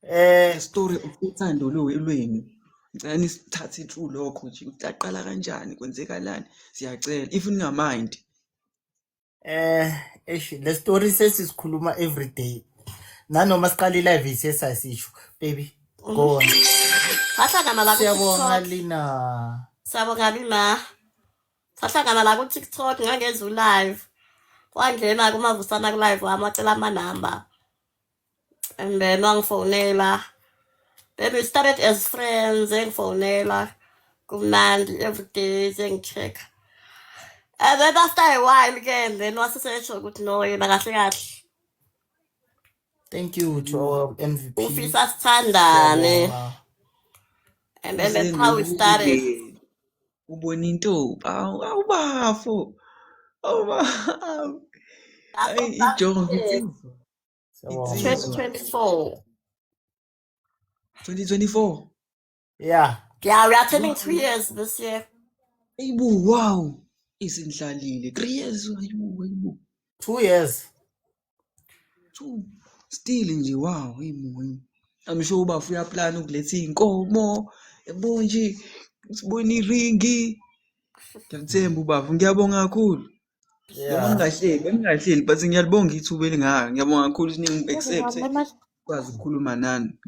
Le Eh, story of uthando lwenu. Ngicela nisithathe through lokho nje. Kuqala kanjani? Kwenzekalani? Siyacela. If ningamind. le story sesikhuluma every day. Nanoma siqala i-live sesasisho. Baby, go on. Sahlangana la Siyabonga ku-TikTok. Lina. Siyabonga Lina. Sahlangana la ku-TikTok ngangenza u-live. Wangena kumavusana ku-live wamacela amanamba. And then wangifonela. Then we started as friends, engifonela. Kumnandi every day, sengicheck. And then after a while again, then wasesesho ukuthi no yena kahle kahle. Thank you to our MVP. Ufisa sithandane. Siyabonga. And then that's how we started. Ubona intombi. Awubafo. Awubafo. Hayi ijongo insizwa. Siyabonga. Insizwa. 2024. 2024. Yeah. Yeah, we are turning 2 years this year. Ayibu, wow. Isindlalile. 3 years. Ayibu. 2 years. 2. Still nje, wow. Ayibu. I'm sure ubafu uyaplana ukuletha iy'nkomo. Yabo nje. Sibona iringi. Ngiyathemba ubafu. Ngiyabonga kakhulu. Noma bengingahleli but ngiyalibonga ithuba elingaka. Ngiyabonga kakhulu ukuthi ningi-accept kwazi ukukhuluma nani.